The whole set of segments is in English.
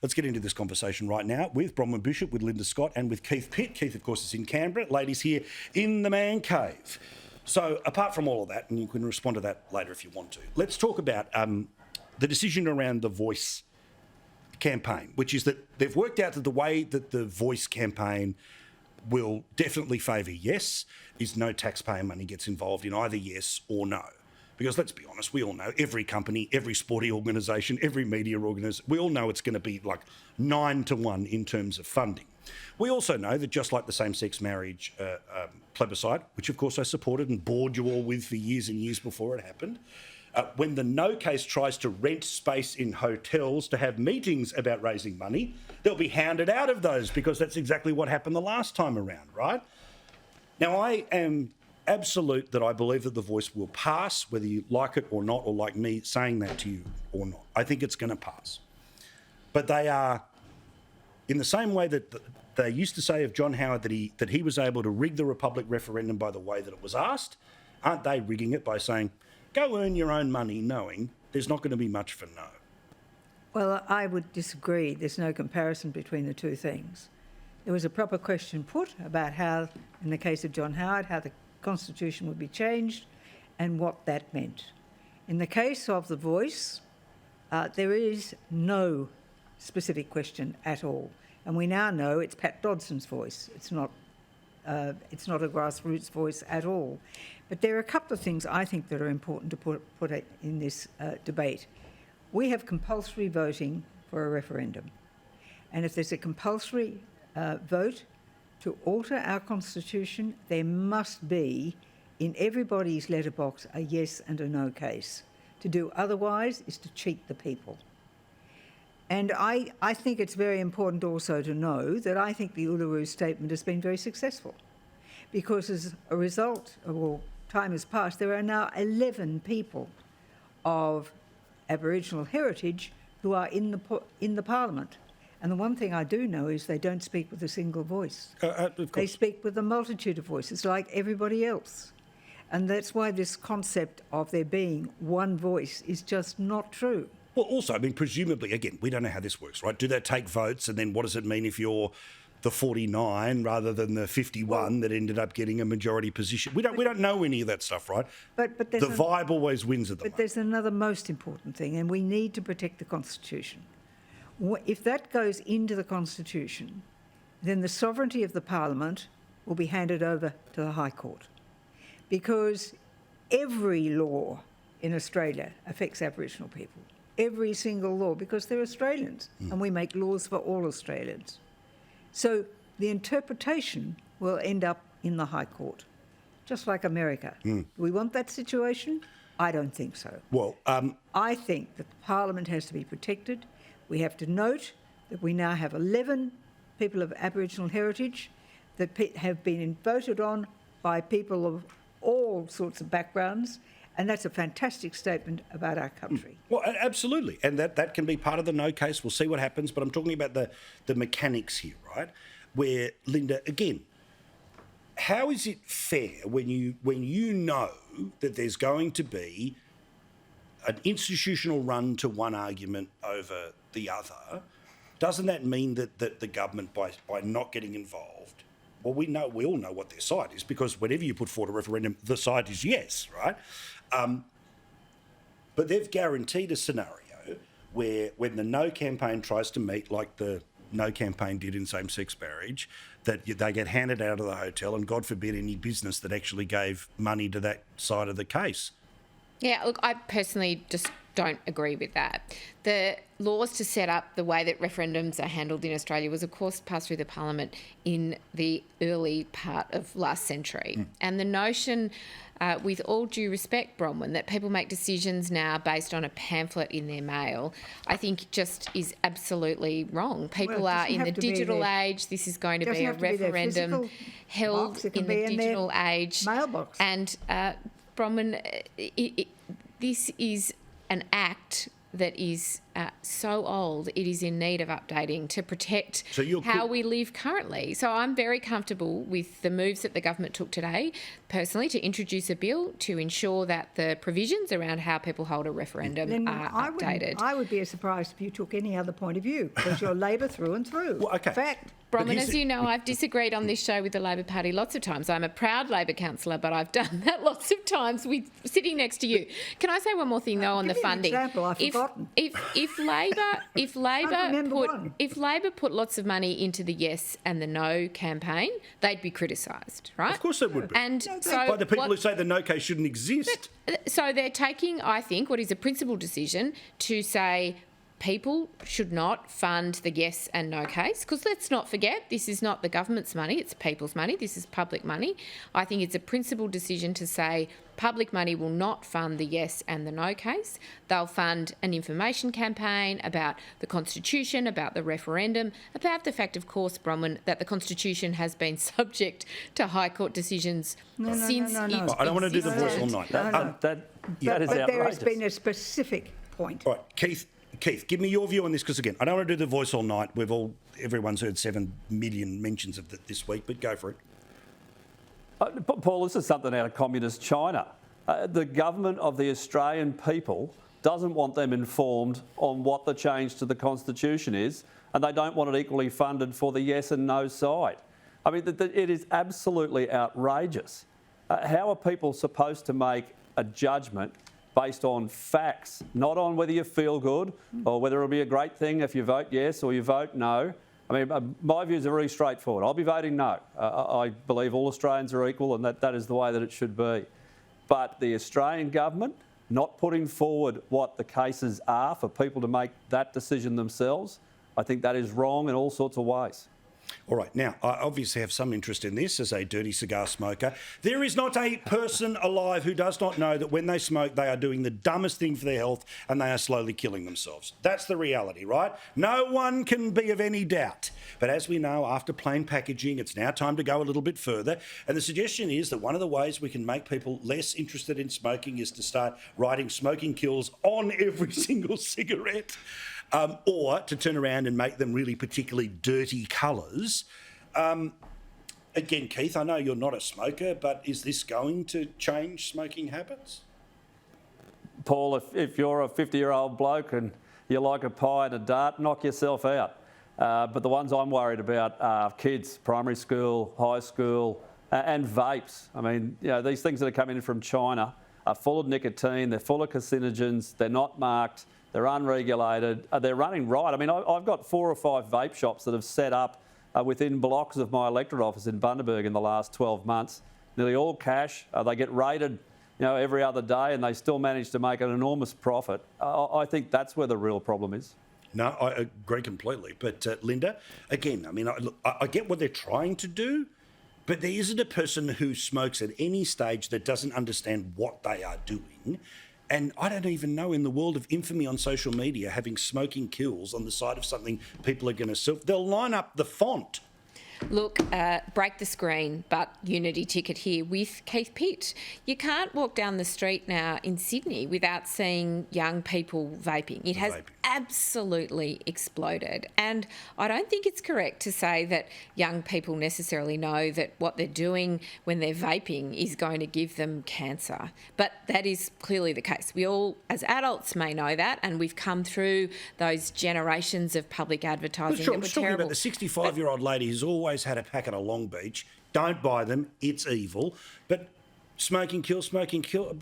Let's get into this conversation right now with Bronwyn Bishop, with Linda Scott and with Keith Pitt. Keith, of course, is in Canberra. Ladies here in the man cave. So apart from all of that, and you can respond to that later if you want to, let's talk about the decision around the Voice campaign, which is that they've worked out that the way that the Voice campaign will definitely favour yes is no taxpayer money gets involved in either yes or no. Because let's be honest, we all know every company, every sporting organisation, every media organisation, we all know it's going to be like 9-1 in terms of funding. We also know that just like the same-sex marriage plebiscite, which of course I supported and bored you all with for years and years before it happened, when the no case tries to rent space in hotels to have meetings about raising money, they'll be hounded out of those because that's exactly what happened the last time around, right? Now, I am absolute that I believe that the Voice will pass, whether you like it or not, or like me saying that to you or not. I think it's going to pass. But they are, in the same way that they used to say of John Howard that he was able to rig the Republic referendum by the way that it was asked, aren't they rigging it by saying, go earn your own money knowing there's not going to be much for no? Well, I would disagree. There's no comparison between the two things. There was a proper question put about how, in the case of John Howard, how the Constitution would be changed and what that meant. In the case of the Voice, there is no specific question at all. And we now know it's Pat Dodson's voice. It's not a grassroots voice at all. But there are a couple of things I think that are important to put in this debate. We have compulsory voting for a referendum. And if there's a compulsory vote to alter our Constitution, there must be, in everybody's letterbox, a yes and a no case. To do otherwise is to cheat the people. And I think it's very important also to know that I think the Uluru Statement has been very successful, because as a result of all time has passed, there are now 11 people of Aboriginal heritage who are in the Parliament. And the one thing I do know is they don't speak with a single voice. They speak with a multitude of voices, like everybody else. And that's why this concept of there being one voice is just not true. Well, also, I mean, presumably, again, we don't know how this works, right? Do they take votes, and then what does it mean if you're the 49 rather than the 51 that ended up getting a majority position? We don't know any of that stuff, right? But the vibe always wins at the moment. But there's another most important thing, and we need to protect the Constitution. If that goes into the Constitution, then the sovereignty of the Parliament will be handed over to the High Court, because every law in Australia affects Aboriginal people. Every single law, because they're Australians, and we make laws for all Australians. So the interpretation will end up in the High Court, just like America. Do we want that situation? I don't think so. Well, I think that Parliament has to be protected. We have to note that we now have 11 people of Aboriginal heritage that have been voted on by people of all sorts of backgrounds, and that's a fantastic statement about our country. Well, absolutely. And that can be part of the no case. We'll see what happens. But I'm talking about the mechanics here, right? Where, Linda, again, how is it fair when you know that there's going to be an institutional run to one argument over the other? Doesn't that mean that the government, by not getting involved, well, we all know what their side is, because whenever you put forward a referendum, the side is yes, right? But they've guaranteed a scenario where when the no campaign tries to meet, like the no campaign did in same-sex marriage, that they get handed out of the hotel, and God forbid any business that actually gave money to that side of the case. Yeah, look, I personally just don't agree with that. The laws to set up the way that referendums are handled in Australia was, of course, passed through the Parliament in the early part of last century. And the notion, with all due respect, Bronwyn, that people make decisions now based on a pamphlet in their mail, I think just is absolutely wrong. People are in the digital age. This is going to be a referendum held in the digital age. Mailbox. And Bronwyn, this is an act that is so old it is in need of updating to protect So how we live currently. So I'm very comfortable with the moves that the government took today, personally, to introduce a bill to ensure that the provisions around how people hold a referendum are updated. I would be surprised if you took any other point of view, because you're Labor through and through. Well, okay. Fact. Bronwyn, as you know, I've disagreed on this show with the Labor Party lots of times. I'm a proud Labor councillor, but I've done that lots of times with sitting next to you. Can I say one more thing though on the Give me an funding? example, I've forgotten. If Labor put lots of money into the yes and the no campaign, they'd be criticised, right? Of course they would be. And so By the people who say the no case shouldn't exist. So they're taking, I think, what is a principled decision to say people should not fund the yes and no case, because let's not forget, this is not the government's money, it's people's money, this is public money. I think it's a principled decision to say public money will not fund the yes and the no case. They'll fund an information campaign about the Constitution, about the referendum, about the fact, of course, Bronwyn, that the Constitution has been subject to High Court decisions since no. it I don't want to do the voice all existed. night. That is But outrageous. there has been a specific point. All right, Keith, give me your view on this, because again, I don't want to do the voice all night. Everyone's heard 7 million mentions of it this week, but go for it. Paul, this is something out of communist China. The government of the Australian people doesn't want them informed on what the change to the Constitution is, and they don't want it equally funded for the yes and no side. I mean, it is absolutely outrageous. How are people supposed to make a judgment based on facts, not on whether you feel good or whether it'll be a great thing if you vote yes or you vote no? I mean, my views are really straightforward. I'll be voting no. I believe all Australians are equal, and that is the way that it should be. But the Australian government not putting forward what the cases are for people to make that decision themselves, I think that is wrong in all sorts of ways. All right, now, I obviously have some interest in this as a dirty cigar smoker. There is not a person alive who does not know that when they smoke, they are doing the dumbest thing for their health and they are slowly killing themselves. That's the reality, right? No one can be of any doubt. But as we know, after plain packaging, it's now time to go a little bit further. And the suggestion is that one of the ways we can make people less interested in smoking is to start writing smoking kills on every single cigarette. Or to turn around and make them really particularly dirty colours. Again, Keith, I know you're not a smoker, but is this going to change smoking habits? Paul, if you're a 50-year-old bloke and you like a pie and a dart, knock yourself out. But the ones I'm worried about are kids, primary school, high school, and vapes. I mean, you know, these things that are coming in from China are full of nicotine, they're full of carcinogens, they're not marked, they're unregulated, they're running riot. I mean, I've got 4 or 5 vape shops that have set up within blocks of my electorate office in Bundaberg in the last 12 months. Nearly all cash. They get raided, every other day, and they still manage to make an enormous profit. I think that's where the real problem is. No, I agree completely. But Linda, again, I mean, I get what they're trying to do, but there isn't a person who smokes at any stage that doesn't understand what they are doing. And I don't even know, in the world of infamy on social media, having smoking kills on the side of something people are going to sell, they'll line up the font. Look, break the screen, but unity ticket here with Keith Pitt. You can't walk down the street now in Sydney without seeing young people vaping. It has absolutely exploded. And I don't think it's correct to say that young people necessarily know that what they're doing when they're vaping is going to give them cancer. But that is clearly the case. We all, as adults, may know that, and we've come through those generations of public advertising Sure, that I'm were talking terrible. about the 65-year-old lady who's always had a packet of Long Beach. Don't buy them, it's evil. But smoking kill,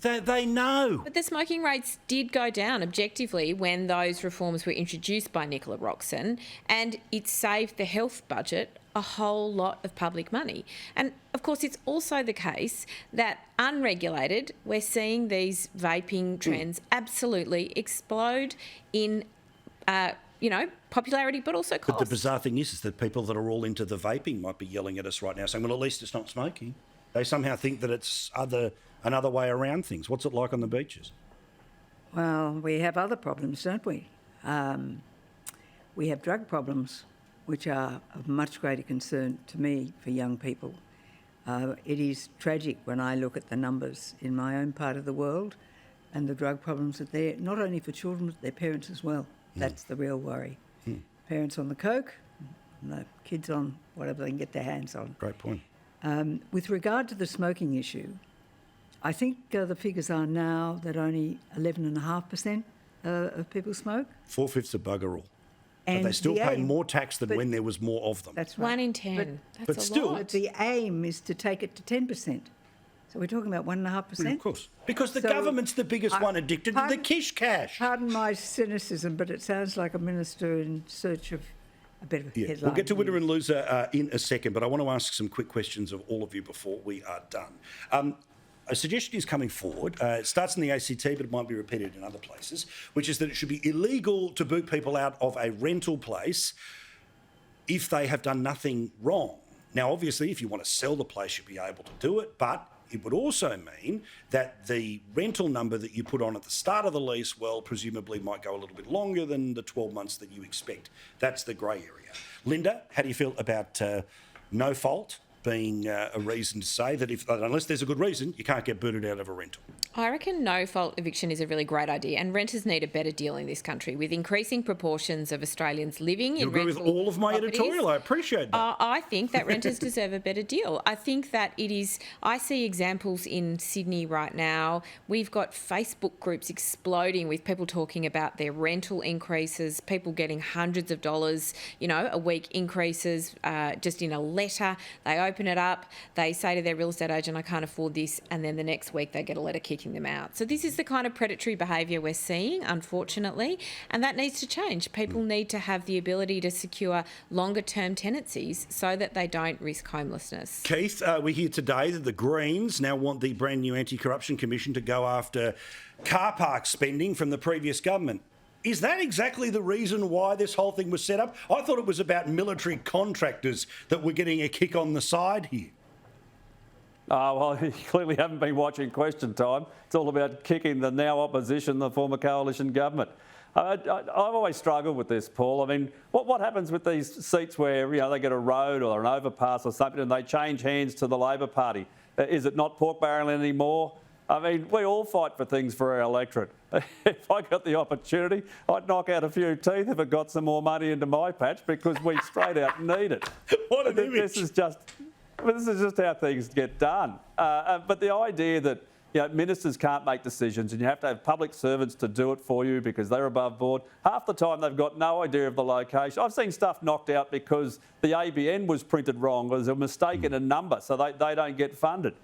they know. But the smoking rates did go down objectively when those reforms were introduced by Nicola Roxon, and it saved the health budget a whole lot of public money. And of course, it's also the case that unregulated, we're seeing these vaping trends absolutely explode in popularity, but also cost. But the bizarre thing is that people that are all into the vaping might be yelling at us right now saying, well, at least it's not smoking. They somehow think that it's another way around things. What's it like on the beaches? Well, we have other problems, don't we? We have drug problems, which are of much greater concern to me for young people. It is tragic when I look at the numbers in my own part of the world and the drug problems that they're not only for children, but their parents as well. That's the real worry. Parents on the coke, and the kids on whatever they can get their hands on. Great point. With regard to the smoking issue, I think the figures are now that only 11.5% of people smoke. 4/5 of bugger all. And But they still the pay aim- more tax than but- when there was more of them. That's right. 1 in 10. but That's a still- lot. But the aim is to take it to 10%. So we're talking about 1.5%. Of course. Because the So, government's the biggest one addicted to the pardon- kish cash. Pardon my cynicism, but it sounds like a minister in search of a better headline. We'll get to winner news. and loser in a second, but I want to ask some quick questions of all of you before we are done. A suggestion is coming forward. It starts in the ACT, but it might be repeated in other places, which is that it should be illegal to boot people out of a rental place if they have done nothing wrong. Now, obviously, if you want to sell the place, you'll be able to do it, but it would also mean that the rental number that you put on at the start of the lease, well, presumably might go a little bit longer than the 12 months that you expect. That's the grey area. Linda, how do you feel about no fault being a reason to say that unless there's a good reason, you can't get booted out of a rental? I reckon no fault eviction is a really great idea, and renters need a better deal in this country with increasing proportions of Australians living You in agree with rental all of my properties. editorial? I appreciate that. I think that renters deserve a better deal. I think that it is. I see examples in Sydney right now. We've got Facebook groups exploding with people talking about their rental increases, people getting hundreds of dollars, a week increases just in a letter. They open it up, they say to their real estate agent, I can't afford this, and then the next week they get a letter kicking them out. So this is the kind of predatory behaviour we're seeing, unfortunately, and that needs to change. People need to have the ability to secure longer term tenancies so that they don't risk homelessness. Keith, we hear today that the Greens now want the brand new Anti-Corruption Commission to go after car park spending from the previous government. Is that exactly the reason why this whole thing was set up? I thought it was about military contractors that were getting a kick on the side here. Well, you clearly haven't been watching Question Time. It's all about kicking the now opposition, the former coalition government. I've always struggled with this, Paul. I mean, what happens with these seats where they get a road or an overpass or something and they change hands to the Labor Party? Is it not pork barrelling anymore? I mean, we all fight for things for our electorate. If I got the opportunity, I'd knock out a few teeth if it got some more money into my patch because we straight out need it. What an image. This is just how things get done. But the idea that ministers can't make decisions and you have to have public servants to do it for you because they're above board. Half the time they've got no idea of the location. I've seen stuff knocked out because the ABN was printed wrong. There's a mistake in a number, so they don't get funded.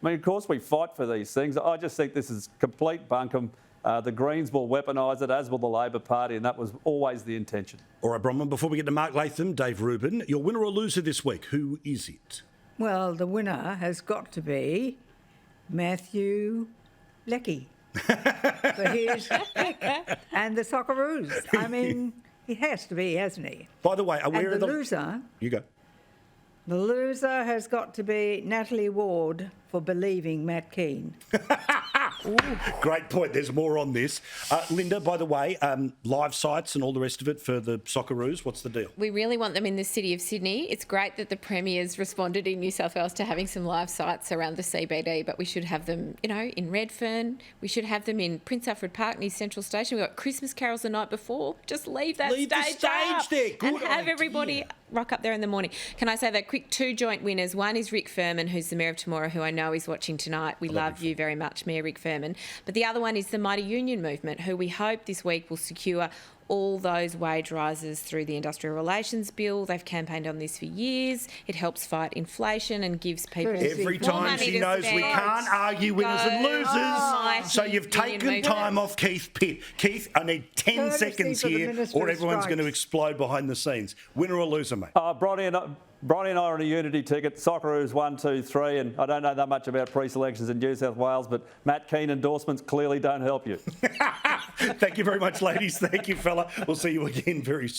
I mean, of course we fight for these things. I just think this is complete bunkum. The Greens will weaponise it, as will the Labor Party, and that was always the intention. All right, Bronwyn, before we get to Mark Latham, Dave Rubin, your winner or loser this week, who is it? Well, the winner has got to be Matthew Leckie for his pick and the Socceroos. I mean, it has to be, hasn't he? By the way, aware And of the loser, You go. the loser has got to be Natalie Ward for believing Matt Keane. Great point. There's more on this. Linda, by the way, live sites and all the rest of it for the Socceroos, what's the deal? We really want them in the city of Sydney. It's great that the Premier's responded in New South Wales to having some live sites around the CBD, but we should have them, in Redfern. We should have them in Prince Alfred Park near Central Station. We've got Christmas carols the night before. Just leave that Leave the stage stage up there. Good and have idea. everybody rock up there in the morning. Can I say that quick two joint winners? One is Rick Furman, who's the Mayor of Temora, who I know is watching tonight. We love you very much, Mayor Rick Furman. But the other one is the Mighty Union Movement, who we hope this week will secure all those wage rises through the Industrial Relations Bill. They've campaigned on this for years. It helps fight inflation and gives people Every more time money she to knows we spend. can't argue winners and Go losers. Mighty So you've Union taken Movement. time off Keith Pitt. Keith, I need 10 Courtesy seconds for the here Minister or of everyone's going to Strikes. explode behind the scenes. Winner or loser, mate? Bronnie and I are on a unity ticket. Socceroos 1, 2, 3, and I don't know that much about pre-selections in New South Wales, but Matt Keane endorsements clearly don't help you. Thank you very much, ladies. Thank you, fella. We'll see you again very soon.